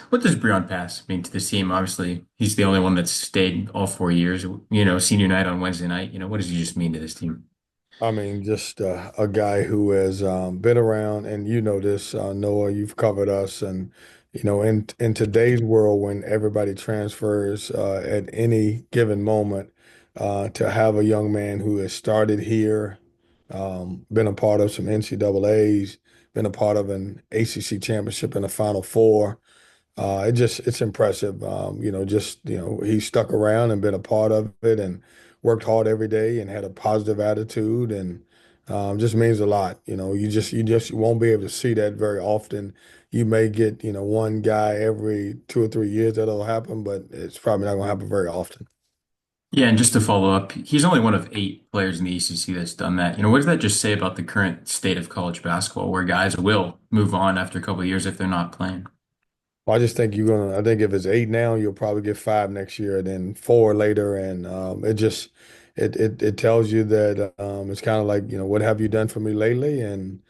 what does Breon Pass mean to this team? Obviously, he's the only one that's stayed all 4 years. Senior night on Wednesday night. What does he just mean to this team? I mean, just a guy who has been around, and you know this, Noah. You've covered us, and in today's world, when everybody transfers at any given moment, to have a young man who has started here, been a part of some NCAA's, been a part of an ACC championship in the Final Four. It's impressive. He stuck around and been a part of it and worked hard every day and had a positive attitude and just means a lot. You won't be able to see that very often. You may get, one guy every 2 or 3 years that'll happen, but it's probably not going to happen very often. Yeah, and just to follow up, he's only one of 8 players in the ACC that's done that. What does that just say about the current state of college basketball, where guys will move on after a couple of years if they're not playing? Well, I just think I think if it's 8 now, you'll probably get 5 next year, and then 4 later. And it tells you that it's kind of like, what have you done for me lately? And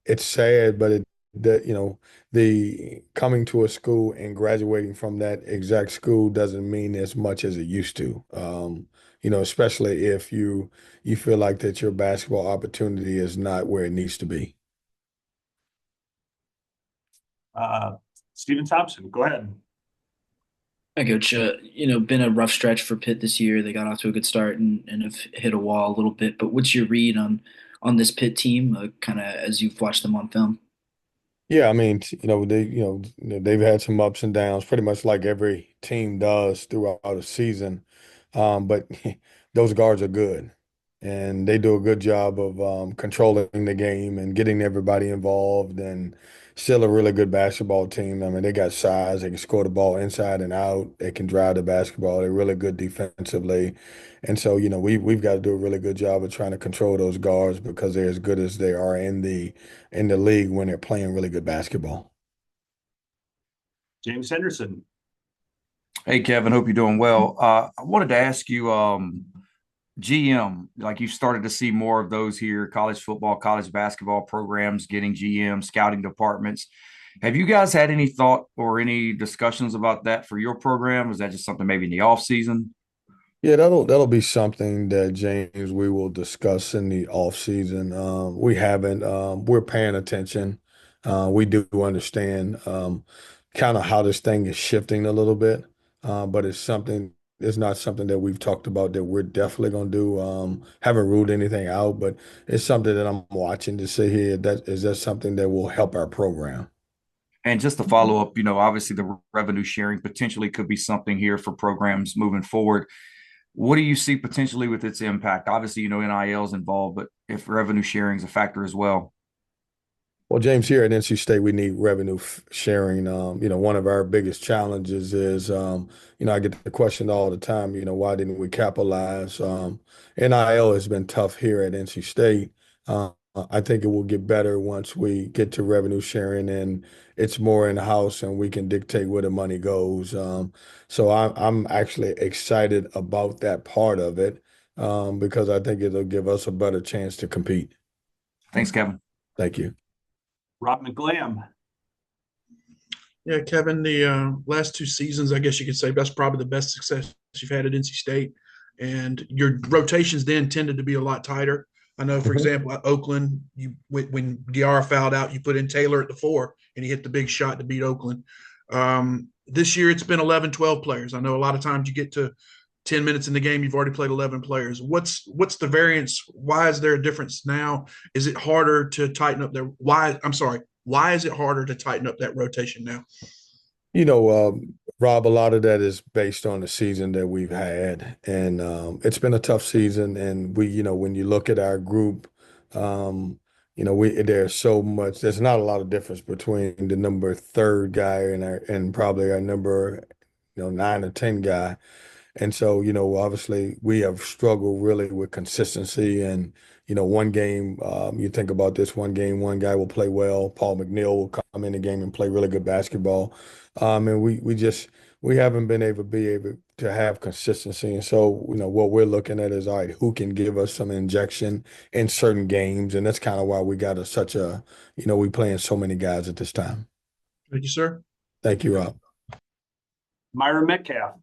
it's sad, but that, the coming to a school and graduating from that exact school doesn't mean as much as it used to. Especially if you feel like that your basketball opportunity is not where it needs to be. Uh, Stephen Thompson, go ahead. Hi, Coach. Been a rough stretch for Pitt this year. They got off to a good start and have hit a wall a little bit. But what's your read on this Pitt team, kind of as you've watched them on film? Yeah, I mean, they've had some ups and downs, pretty much like every team does throughout a season. But those guards are good, and they do a good job of controlling the game and getting everybody involved, and still a really good basketball team. I mean, they got size, they can score the ball inside and out, they can drive the basketball, they're really good defensively. And so, we've got to do a really good job of trying to control those guards because they're as good as they are in the league when they're playing really good basketball. James Henderson. Hey Kevin, hope you're doing well. I wanted to ask you, GM, like you started to see more of those here, college football, college basketball programs getting GM scouting departments. Have you guys had any thought or any discussions about that for your program? Is that just something maybe in the off season? Yeah, that'll be something that James we will discuss in the off season. We haven't. We're paying attention. We do understand kind of how this thing is shifting a little bit, but it's something. It's not something that we've talked about that we're definitely going to do. Haven't ruled anything out, but it's something that I'm watching to see here. That something that will help our program. And just to follow up, obviously the revenue sharing potentially could be something here for programs moving forward. What do you see potentially with its impact? Obviously, NIL is involved, but if revenue sharing is a factor as well. Well, James, here at NC State, we need revenue sharing. One of our biggest challenges is, I get the question all the time, why didn't we capitalize? NIL has been tough here at NC State. Uh, I think it will get better once we get to revenue sharing and it's more in-house and we can dictate where the money goes. So I'm actually excited about that part of it, because I think it'll give us a better chance to compete. Thanks, Kevin. Thank you. Rob McGlam. Yeah, Kevin, the last 2 seasons, I guess you could say that's probably the best success you've had at NC State. And your rotations then tended to be a lot tighter. I know, for Mhm. example, at Oakland, when Giara fouled out, you put in Taylor at the 4, and he hit the big shot to beat Oakland. This year, it's been 11, 12 players. I know a lot of times you get to 10 minutes in the game, you've already played 11 players. What's the variance? Why is there a difference now? Is it harder to tighten up their why? I'm sorry. Why is it harder to tighten up that rotation now? You know, Rob, a lot of that is based on the season that we've had, and it's been a tough season. And when you look at our group, there's so much. There's not a lot of difference between the number third guy and probably our number, 9 or 10 guy. And so, obviously we have struggled really with consistency and, one game, you think about this one game, one guy will play well. Paul McNeil will come in the game and play really good basketball. And we haven't been able to have consistency. And so, what we're looking at is, all right, who can give us some injection in certain games? And that's kind of why we got we playing so many guys at this time. Thank you, sir. Thank you, Rob. Myron Metcalf.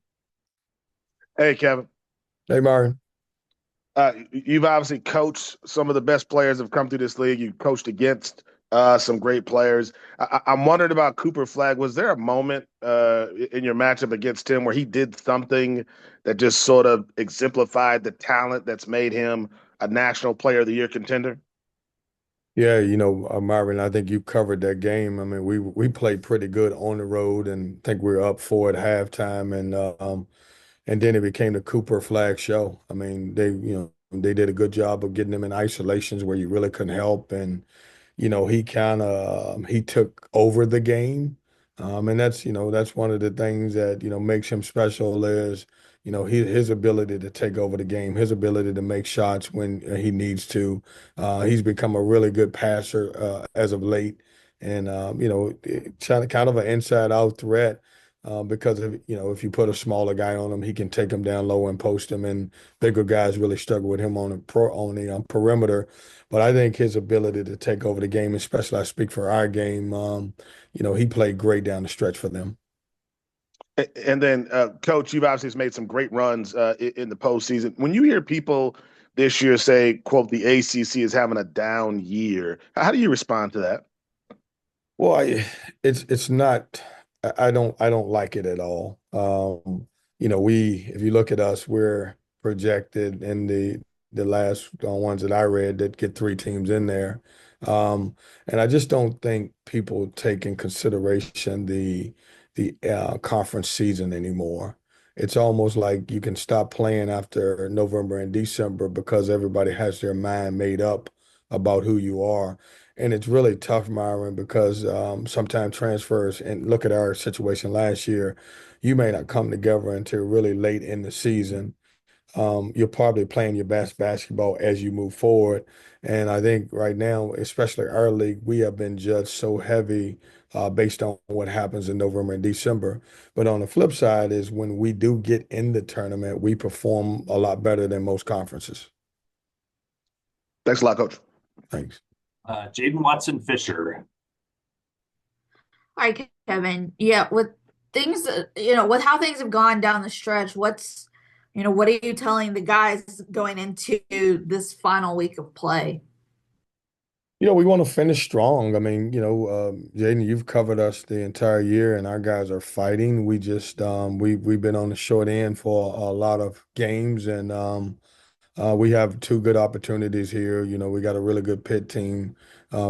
Hey, Kevin. Hey, Martin. You've obviously coached some of the best players that have come through this league. You've coached against some great players. I'm wondering about Cooper Flagg. Was there a moment in your matchup against him where he did something that just sort of exemplified the talent that's made him a National Player of the Year contender? Yeah, Marvin, I think you covered that game. I mean, we played pretty good on the road, and I think we were up 4 at halftime, and then it became the Cooper Flag show. I mean, they did a good job of getting him in isolations where you really couldn't help, and he kind of he took over the game. And that's one of the things that, makes him special is, his ability to take over the game, his ability to make shots when he needs to. He's become a really good passer as of late. And, kind of an inside out threat. Because if you put a smaller guy on him, he can take him down low and post him, and bigger guys really struggle with him on the perimeter. But I think his ability to take over the game, especially I speak for our game, he played great down the stretch for them. And then, Coach, you've obviously made some great runs in the postseason. When you hear people this year say, quote, the ACC is having a down year, how do you respond to that? Well, it's not. I don't like it at all. If you look at us, we're projected in the last ones that I read that get 3 teams in there, and I just don't think people take in consideration the conference season anymore. It's almost like you can stop playing after November and December because everybody has their mind made up about who you are. And it's really tough, Myron, because sometimes transfers, and look at our situation last year, you may not come together until really late in the season. You're probably playing your best basketball as you move forward. And I think right now, especially our league, we have been judged so heavy based on what happens in November and December. But on the flip side is when we do get in the tournament, we perform a lot better than most conferences. Thanks a lot, Coach. Thanks. Jaden Watson Fisher. Hi, Kevin. Yeah, with things, with how things have gone down the stretch, what are you telling the guys going into this final week of play? We want to finish strong. I mean, Jaden, you've covered us the entire year, and our guys are fighting. We just we've been on the short end for a lot of games, and we have 2 good opportunities here. We got a really good pit team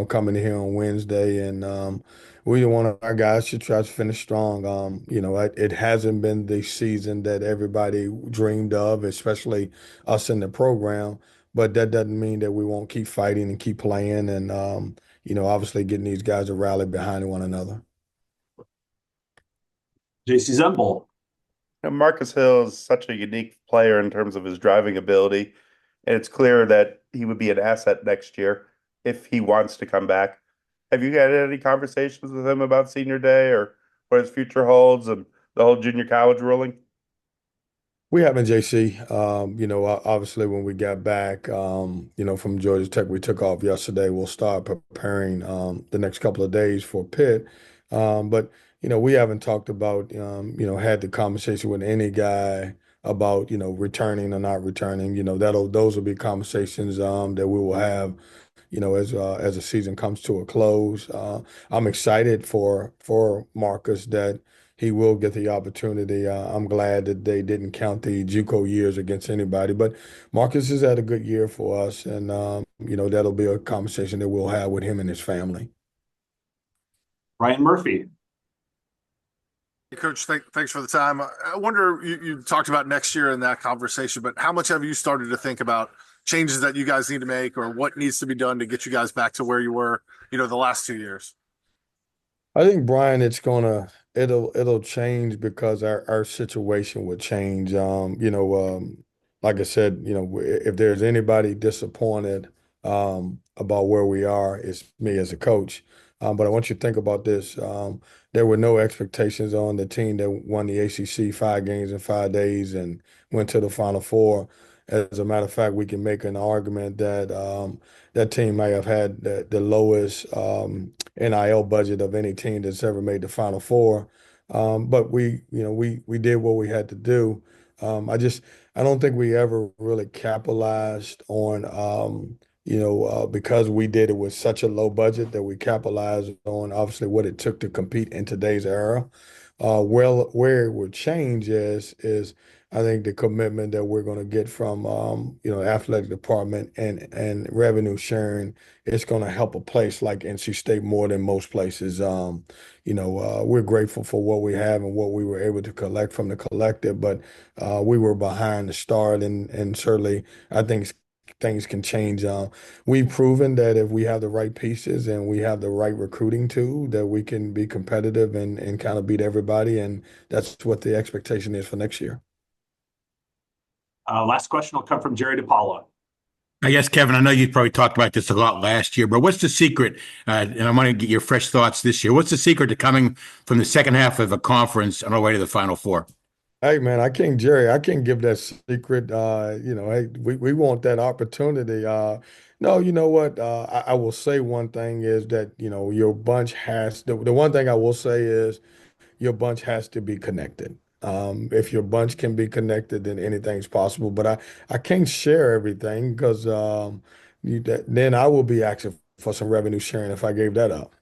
coming here on Wednesday, and we want our guys to try to finish strong. It hasn't been the season that everybody dreamed of, especially us in the program. But that doesn't mean that we won't keep fighting and keep playing, and obviously getting these guys to rally behind one another. JC Zembel. Marcus Hill is such a unique player in terms of his driving ability, and it's clear that he would be an asset next year if he wants to come back. Have you had any conversations with him about senior day or what his future holds and the whole junior college ruling? We haven't, JC. Obviously when we got back, from Georgia Tech, we took off yesterday. We'll start preparing the next couple of days for Pitt. But we haven't talked about, had the conversation with any guy about, returning or not returning. Those will be conversations that we will have, as the season comes to a close. I'm excited for Marcus that he will get the opportunity. I'm glad that they didn't count the JUCO years against anybody. But Marcus has had a good year for us, and that'll be a conversation that we'll have with him and his family. Ryan Murphy. Hey, Coach, thanks for the time. I wonder, you talked about next year in that conversation, but how much have you started to think about changes that you guys need to make or what needs to be done to get you guys back to where you were, the last 2 years? I think, Brian, it'll change because our situation would change. Like I said, if there's anybody disappointed about where we are, it's me as a coach. But I want you to think about this. There were no expectations on the team that won the ACC 5 games in 5 days and went to the Final Four. As a matter of fact, we can make an argument that that team may have had the lowest NIL budget of any team that's ever made the Final Four. But we did what we had to do. I don't think we ever really capitalized on because we did it with such a low budget that we capitalized on obviously what it took to compete in today's era. Well, where it would change is I think the commitment that we're going to get from athletic department and revenue sharing is going to help a place like NC State more than most places. We're grateful for what we have and what we were able to collect from the collective, but we were behind the start, and certainly I think things can change. We've proven that if we have the right pieces and we have the right recruiting tool, that we can be competitive and kind of beat everybody, and that's what the expectation is for next year. Last question will come from Jerry DePaula. I guess, Kevin, I know you probably talked about this a lot last year, but what's the secret? And I want to get your fresh thoughts this year. What's the secret to coming from the second half of a conference on our way to the Final Four? Hey man, Jerry, I can't give that secret. Hey, we want that opportunity. No, you know what? I will say one thing is that, your bunch the one thing I will say is your bunch has to be connected. If your bunch can be connected, then anything's possible. But I can't share everything because then I will be asking for some revenue sharing if I gave that up.